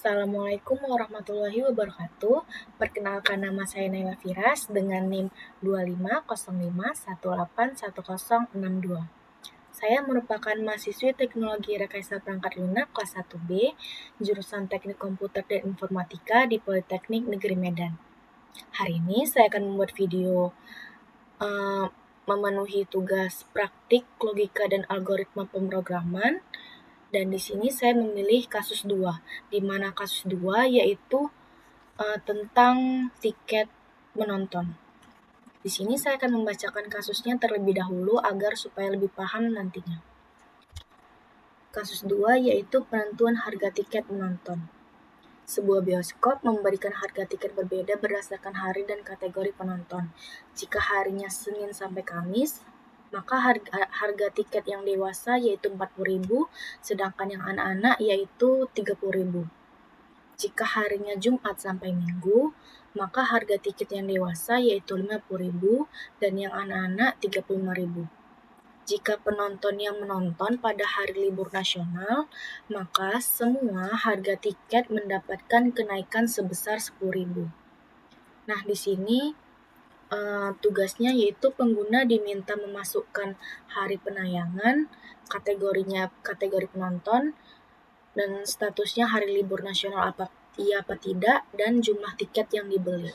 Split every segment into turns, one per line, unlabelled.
Assalamualaikum warahmatullahi wabarakatuh. Perkenalkan, nama saya Naila Firas dengan NIM 2505181062. Saya merupakan mahasiswi Teknologi Rekayasa Perangkat Lunak kelas 1B, jurusan Teknik Komputer dan Informatika di Politeknik Negeri Medan. Hari ini saya akan membuat video memenuhi tugas praktik logika dan algoritma pemrograman. Dan di sini saya memilih kasus 2, di mana kasus 2 yaitu tentang tiket menonton. Di sini saya akan membacakan kasusnya terlebih dahulu agar supaya lebih paham nantinya. Kasus 2 yaitu penentuan harga tiket menonton. Sebuah bioskop memberikan harga tiket berbeda berdasarkan hari dan kategori penonton. Jika harinya Senin sampai Kamis, maka harga tiket yang dewasa yaitu 40.000, sedangkan yang anak-anak yaitu 30.000. Jika harinya Jumat sampai Minggu, maka harga tiket yang dewasa yaitu 50.000 dan yang anak-anak 35.000. Jika penonton yang menonton pada hari libur nasional, maka semua harga tiket mendapatkan kenaikan sebesar 10.000. Nah, di sini tugasnya yaitu pengguna diminta memasukkan hari penayangan, kategorinya kategori penonton, dan statusnya hari libur nasional apa tidak, dan jumlah tiket yang dibeli.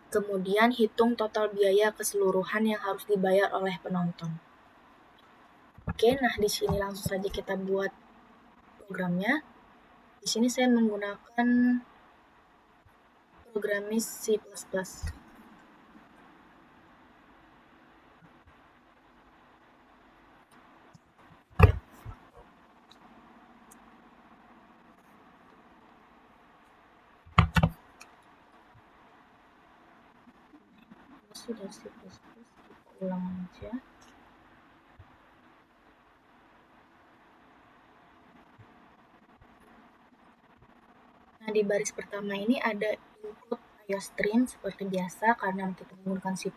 Kemudian hitung total biaya keseluruhan yang harus dibayar oleh penonton. Oke, nah di sini langsung saja kita buat programnya. Di sini saya menggunakan programis C++. Sudah C++, kita ulang aja. Nah, di baris pertama ini ada input IOStream seperti biasa karena kita menggunakan C++,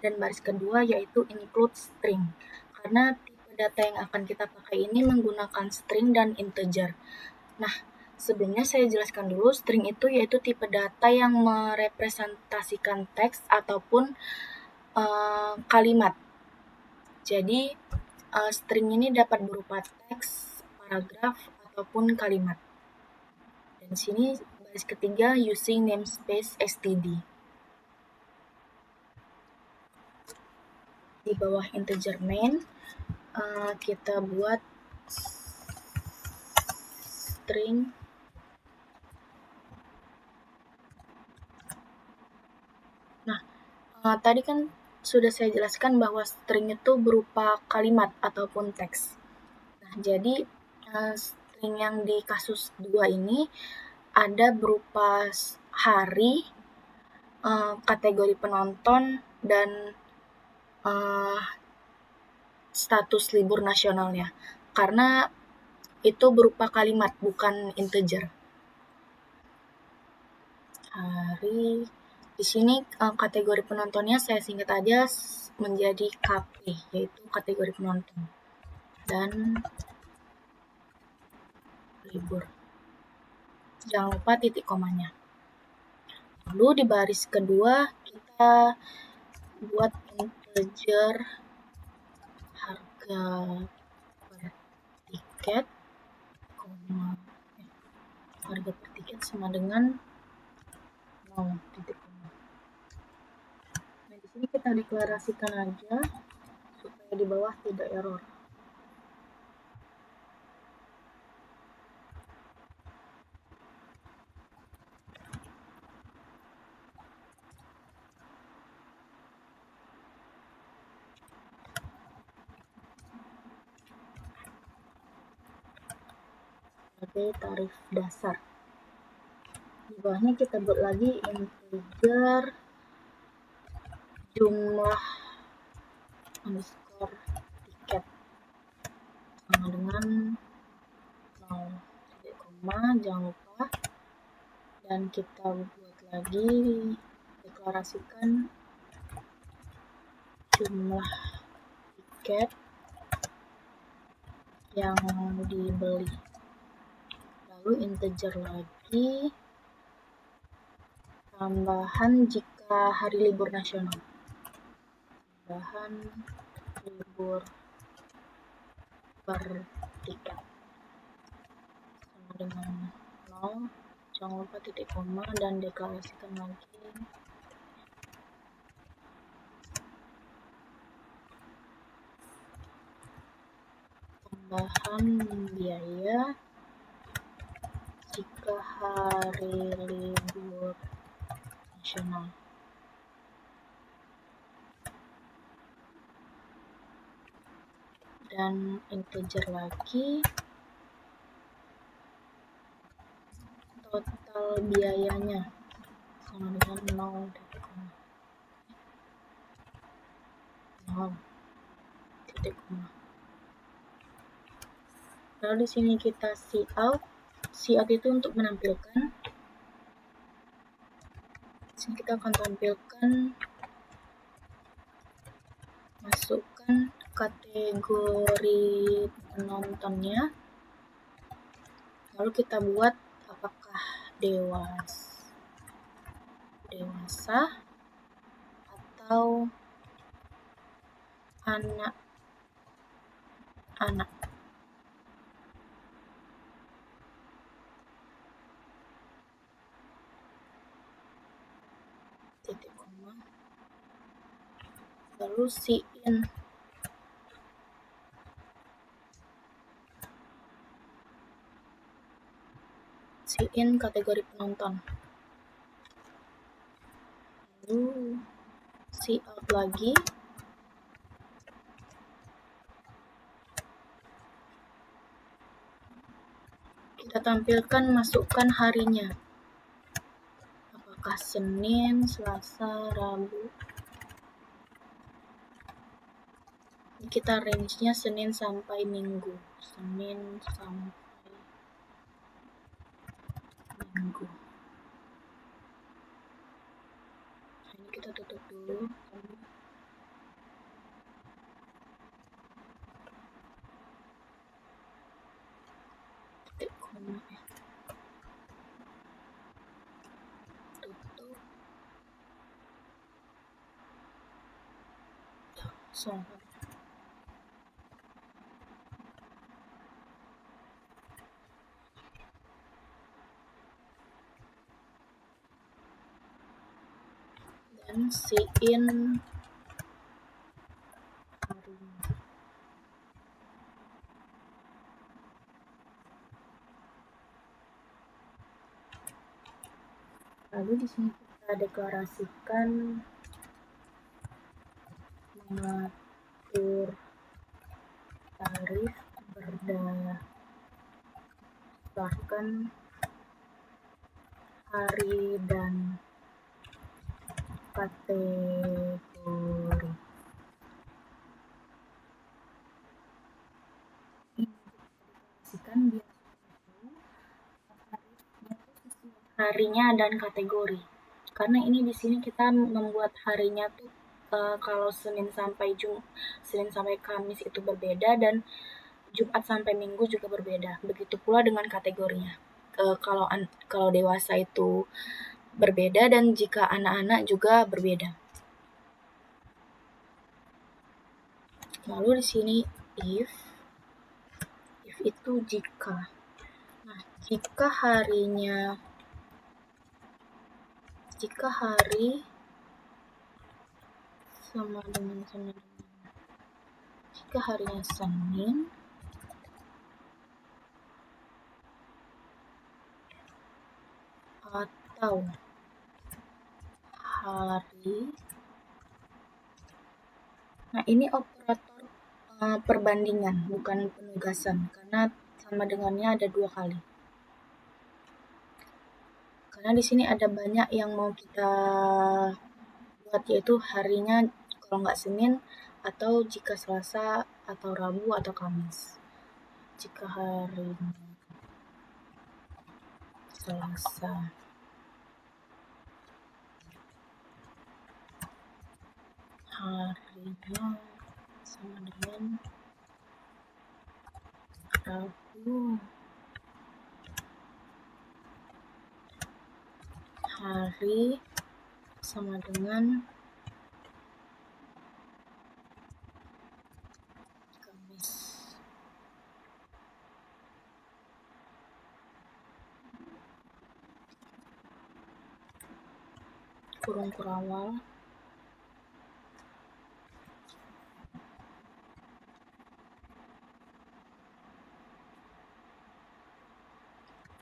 dan baris kedua yaitu include string karena tipe data yang akan kita pakai ini menggunakan string dan integer. Nah, sebelumnya saya jelaskan dulu, string itu yaitu tipe data yang merepresentasikan teks ataupun kalimat. Jadi, string ini dapat berupa teks, paragraf, ataupun kalimat. Dan di sini baris ketiga using namespace std. Di bawah integer main, kita buat string tadi kan sudah saya jelaskan bahwa string itu berupa kalimat ataupun teks. Nah, jadi string yang di kasus 2 ini ada berupa hari, kategori penonton, dan status libur nasionalnya. Karena itu berupa kalimat, bukan integer. Hari, di sini kategori penontonnya saya singkat aja menjadi KP, yaitu kategori penonton, dan libur. Jangan lupa titik komanya. Lalu di baris kedua kita buat integer harga per tiket, harga per tiket sama dengan 0 titik koma. Nah, di sini kita deklarasikan aja supaya di bawah tidak error. Sebagai tarif dasar. Di bawahnya kita buat lagi integer jumlah underscore tiket sama dengan 0 titik koma, jangan lupa. Dan kita buat lagi deklarasikan jumlah tiket yang dibeli. Lalu integer lagi, tambahan jika hari libur nasional. Tambahan libur per tiket sama dengan 0. Jangan lupa titik koma dan deklarasikan lagi. Tambahan biaya jika hari libur nasional. Dan integer lagi, total biayanya sama dengan 0 titik koma. Lalu di sini kita cout. Cout itu untuk menampilkan. Di sini kita akan tampilkan, masukkan kategori penontonnya. Lalu kita buat apakah dewasa atau anak-anak. Titik koma. Lalu in kategori penonton. Lalu cout lagi. Kita tampilkan, masukkan harinya. Apakah Senin, Selasa, Rabu. Kita range-nya Senin sampai Minggu. Senin sampai Minggu. Ini kita tutup dulu. Titik koma. Tutup. Dan in harinya. Lalu di sini kita deklarasikan mengatur tarif berdasarkan hari dan kategori. Biar harinya dan kategori. Karena ini di sini kita membuat harinya tuh kalau Senin sampai Kamis itu berbeda, dan Jumat sampai Minggu juga berbeda. Begitu pula dengan kategorinya. Kalau dewasa itu berbeda, dan jika anak-anak juga berbeda. Lalu di sini if itu jika. Nah, jika hari sama dengan jika harinya Senin, atau hari, nah ini operator perbandingan, bukan penugasan, karena sama dengannya ada 2 kali. Karena di sini ada banyak yang mau kita buat, yaitu harinya kalau nggak Senin, atau jika Selasa atau Rabu atau Kamis. Jika harinya Selasa, harinya sama dengan Rabu, hari sama dengan Kamis. Kurung kurawal.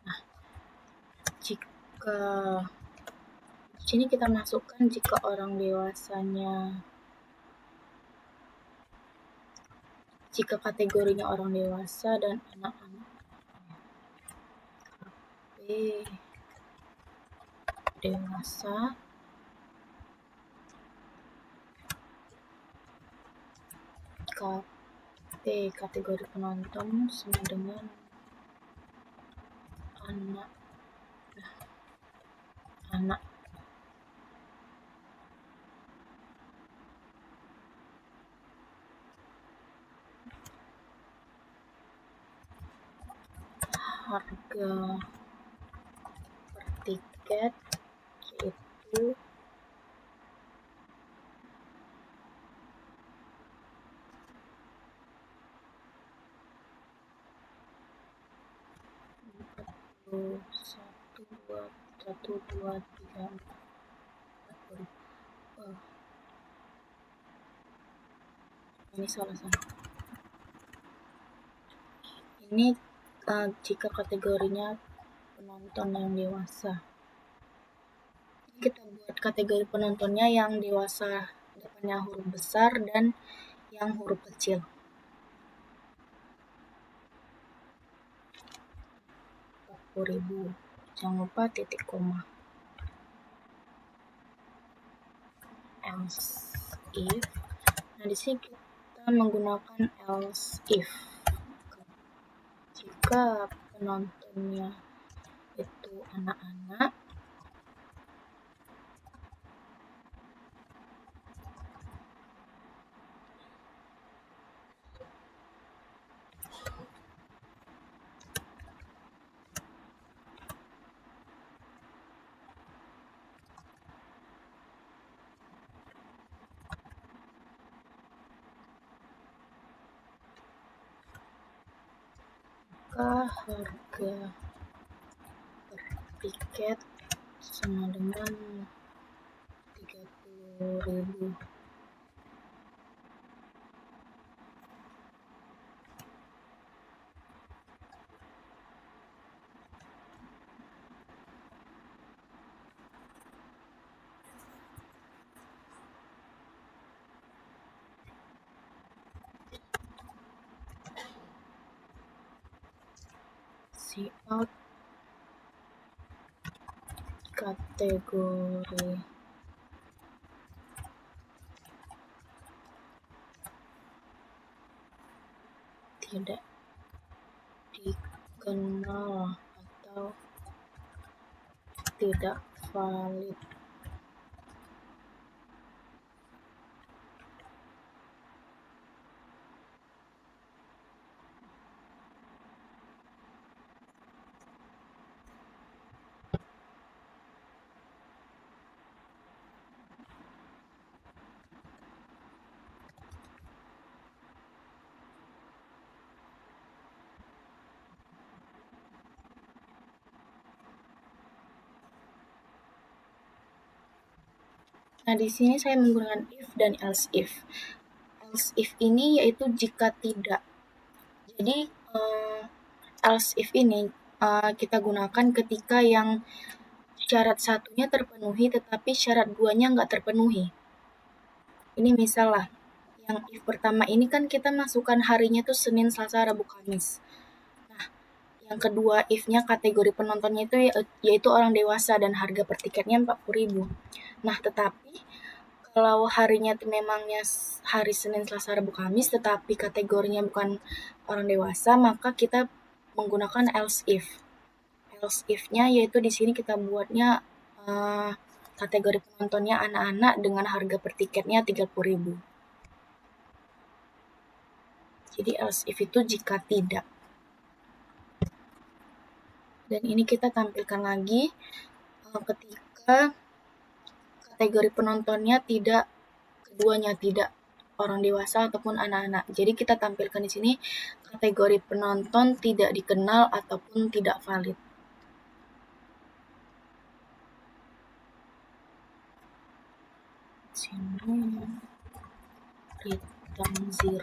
Nah, jika di sini kita masukkan jika orang dewasanya, jika kategorinya orang dewasa dan anak-anak. KP dewasa KP kategori penonton sama dengan anak. Harga per tiket yaitu ini salah. Ini jika kategorinya penonton yang dewasa. Kita buat kategori penontonnya yang dewasa, depannya huruf besar dan yang huruf kecil. Rp40.000. Jangan lupa titik koma. Else if. Nah, di sini kita menggunakan else if. Jika penontonnya itu anak-anak, maka harga per tiket sama dengan Rp30.000. See out kategori tidak dikenal atau tidak valid. Nah, di sini saya menggunakan if dan else if. Else if ini yaitu jika tidak. Jadi else if ini kita gunakan ketika yang syarat satunya terpenuhi tetapi syarat duanya nggak terpenuhi. Ini misal lah, yang if pertama ini kan kita masukkan harinya tuh Senin, Selasa, Rabu, Kamis. Nah, yang kedua if-nya kategori penontonnya itu yaitu orang dewasa dan harga per tiketnya Rp40.000. Nah, tetapi kalau harinya itu memangnya hari Senin, Selasa, Rabu, Kamis, tetapi kategorinya bukan orang dewasa, maka kita menggunakan else if. Else if-nya yaitu di sini kita buatnya kategori penontonnya anak-anak dengan harga per tiketnya Rp30.000. Jadi else if itu jika tidak. Dan ini kita tampilkan lagi ketika Maka kategori penontonnya keduanya tidak orang dewasa ataupun anak-anak. Jadi kita tampilkan di sini kategori penonton tidak dikenal ataupun tidak valid. Sini return 0.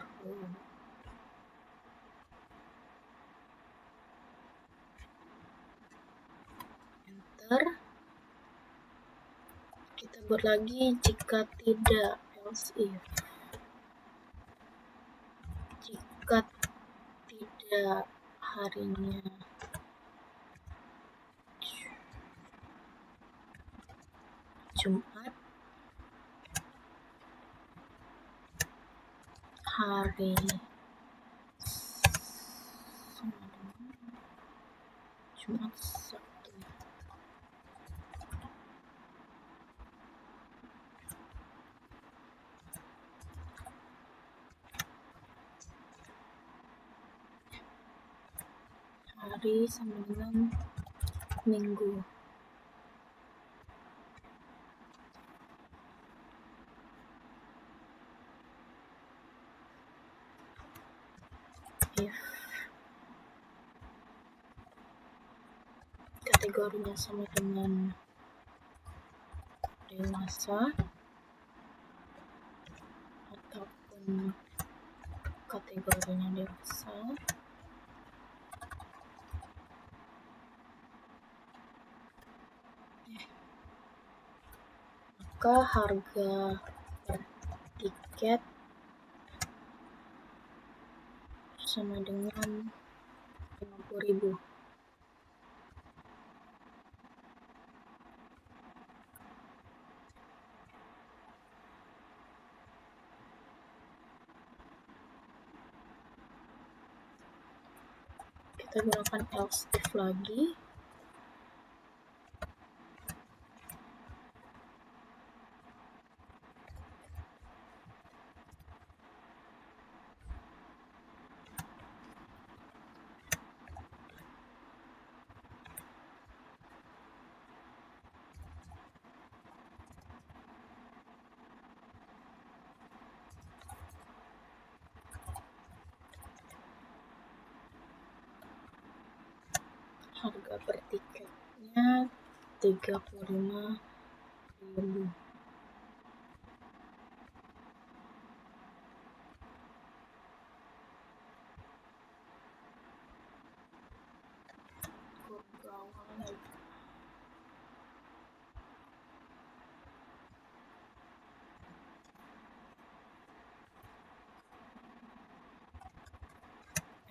Enter. Kita buat lagi jika tidak, else if. Jika tidak harinya Jumat, hari Jumat, Sabtu. Hari sama dengan Minggu. If kategorinya sama dengan dewasa ataupun kategorinya dewasa, maka harga per tiket sama dengan 50.000. Kita gunakan else if lagi. Harga per tiketnya 35.000.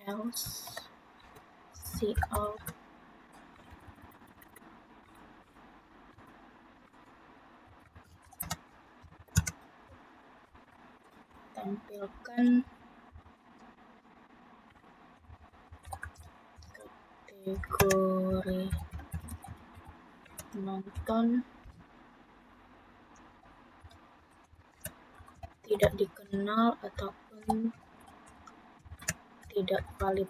Else see out tampilkan kategori penonton tidak dikenal ataupun tidak valid.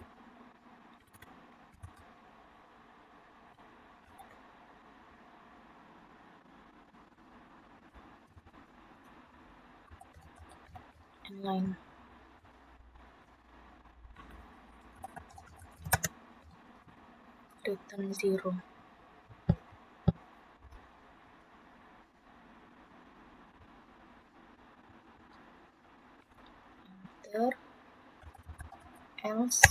Inline. Return 0. Enter. Else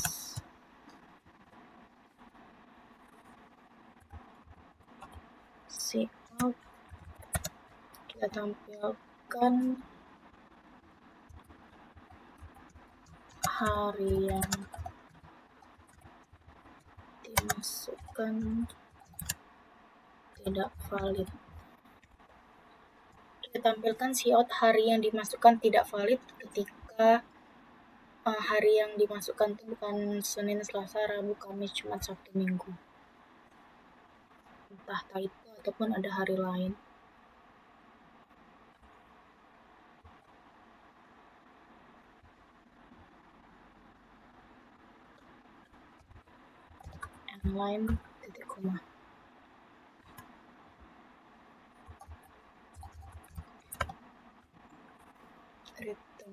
see out. Kita tampilkan hari yang dimasukkan tidak valid. Kita tampilkan see out hari yang dimasukkan tidak valid ketika hari yang dimasukkan itu bukan Senin, Selasa, Rabu, Kamis, Jumat, Sabtu, Minggu. Entah itu ataupun ada hari lain. Inline titik koma.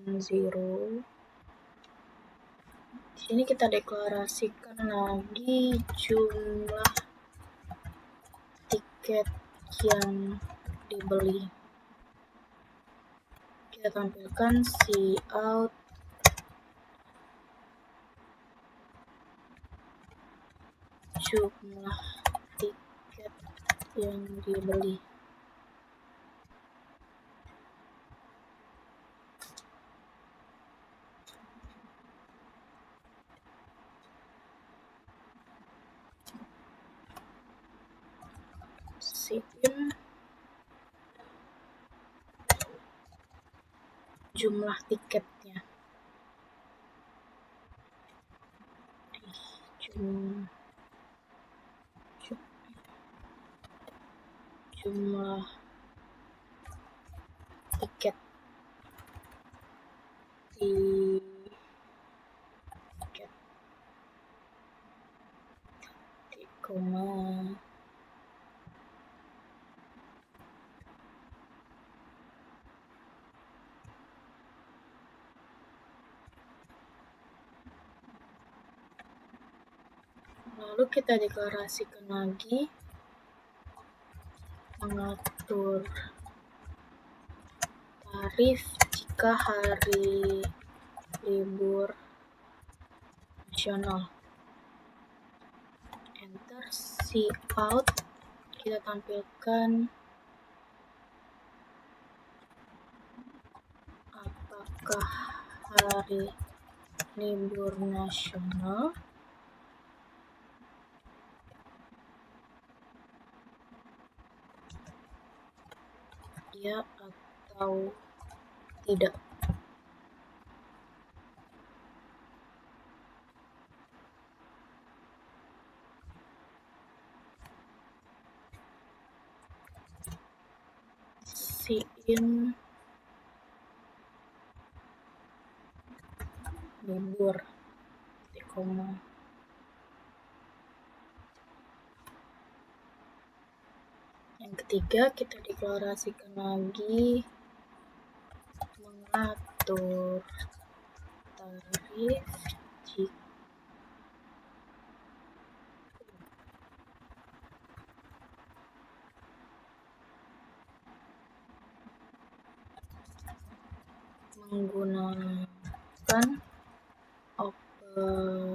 0. Di sini kita deklarasikan lagi jumlah tiket yang dibeli. Kita tampilkan cout jumlah tiket yang dibeli. In jumlah tiketnya. Jumlah tiket koma. Lalu kita deklarasikan lagi mengatur tarif jika hari libur nasional. Enter cout, kita tampilkan apakah hari libur nasional. Ya atau tidak. In libur, koma. Yang ketiga, kita deklarasikan lagi mengatur tarif jika menggunakan operator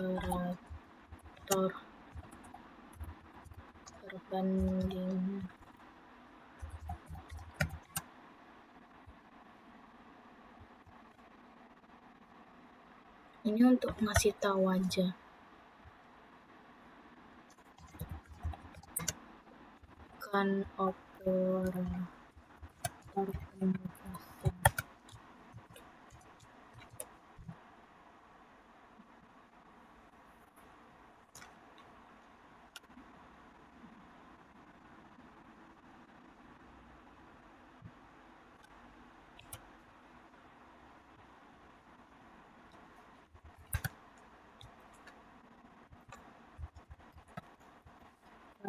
perbanding. Ini untuk ngasih tahu aja. Kan operator penugasan.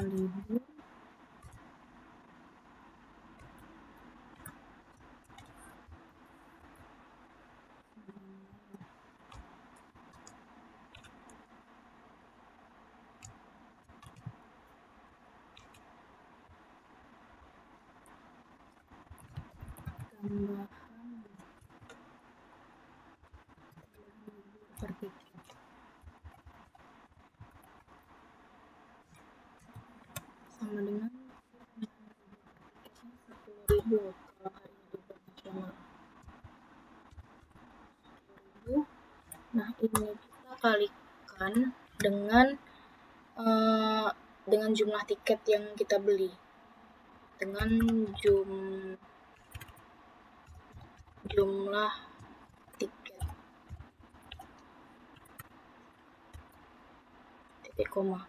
Libur tambahan per tiket sama dengan 10.000 kalau hari libur nasional. 10.000. Nah, ini kita kalikan dengan jumlah tiket yang kita beli, dengan jumlah tiket, titik koma.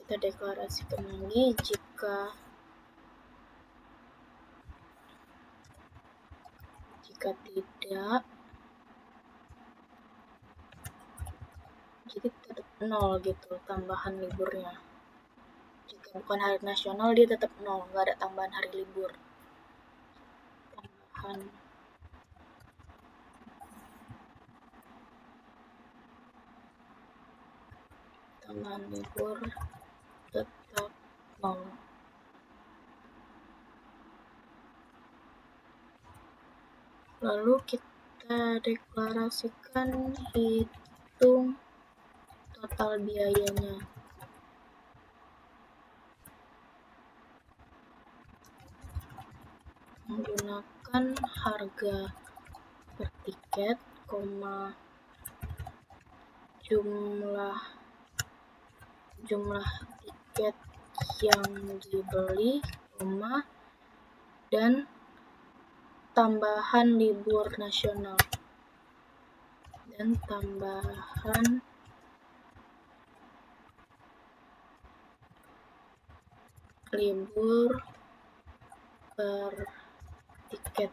Kita deklarasikan lagi jika tidak, jadi tetap 0 gitu tambahan liburnya. Jika bukan hari nasional dia tetap 0, nggak ada tambahan hari libur. Tambahan libur tetap 0. Lalu kita deklarasikan hitung total biayanya. Menggunakan harga per tiket, jumlah tiket yang dibeli, dan tambahan libur nasional dan tambahan libur per tiket.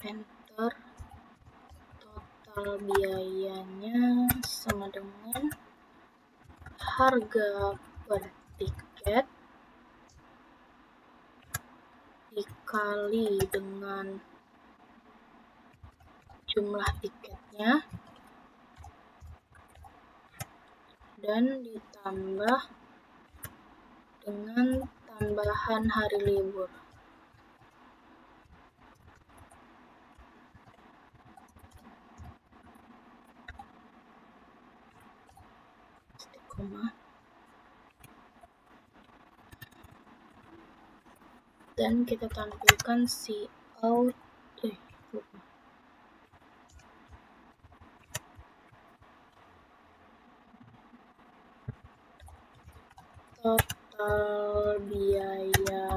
Enter. Total biayanya sama dengan harga per tiket dikali dengan jumlah tiketnya dan ditambah dengan tambahan hari libur. Dan kita tampilkan cout total biaya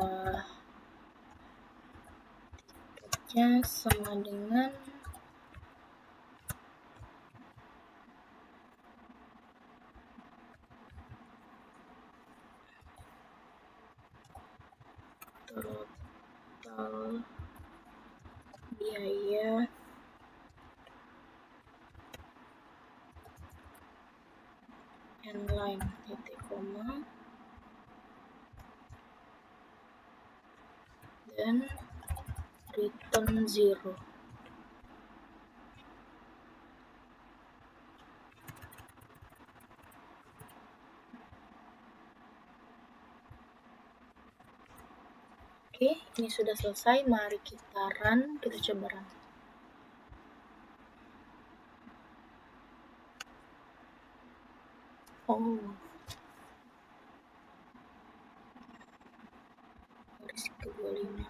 tiketnya sama dengan total biaya inline titik koma dan return 0. Oke, ini sudah selesai. Mari kita run, kita coba run. Oh, risiko 25.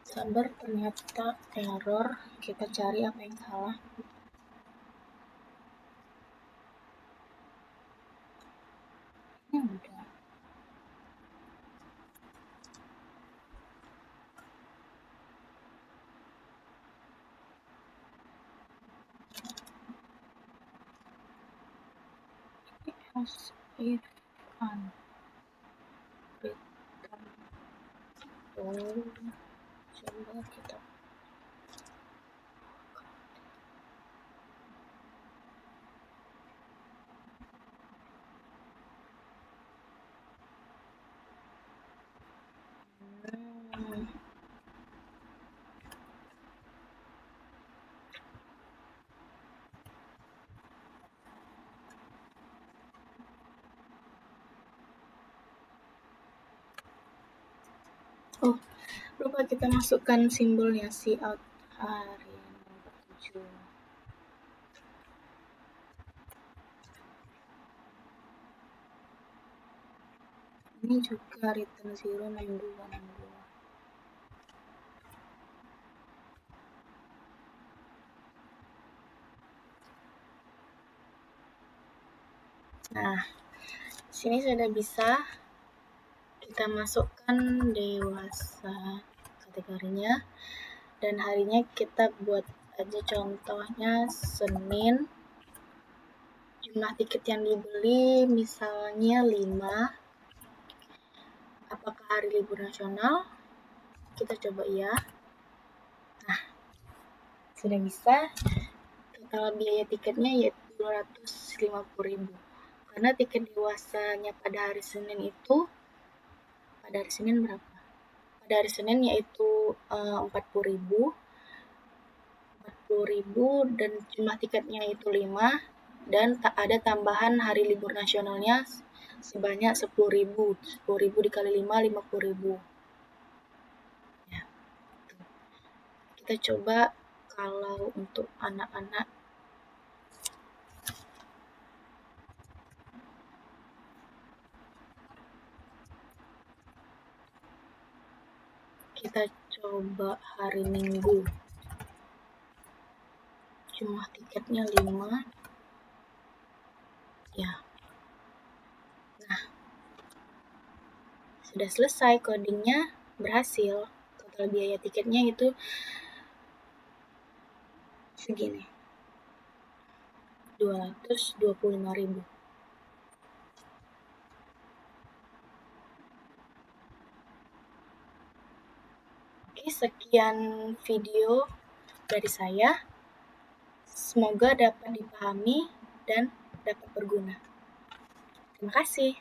Sabar, ternyata error. Kita cari apa yang salah. Ini udah. Mas Ivan coba kita lupa kita masukkan simbolnya si out hari nomor 7. Ini juga return 06262. Nah, sini sudah bisa kita masukkan dewasa kategorinya, dan harinya kita buat aja contohnya Senin. Jumlah tiket yang dibeli misalnya 5. Apakah hari libur nasional? Kita coba ya. Nah, sudah bisa. Total biaya tiketnya yaitu 250.000. Karena tiket dewasanya pada hari Senin itu, pada hari Senin berapa? Pada hari Senin yaitu 40.000 dan jumlah tiketnya itu 5, dan tak ada tambahan hari libur nasionalnya sebanyak 10.000. 10.000 dikali 5, 50.000. Ya. Kita coba kalau untuk anak-anak. Kita coba hari Minggu. Jumlah tiketnya 5. Ya. Nah, sudah selesai codingnya, berhasil. Total biaya tiketnya itu segini. 225.000. Oke, sekian video dari saya. Semoga dapat dipahami dan dapat berguna. Terima kasih.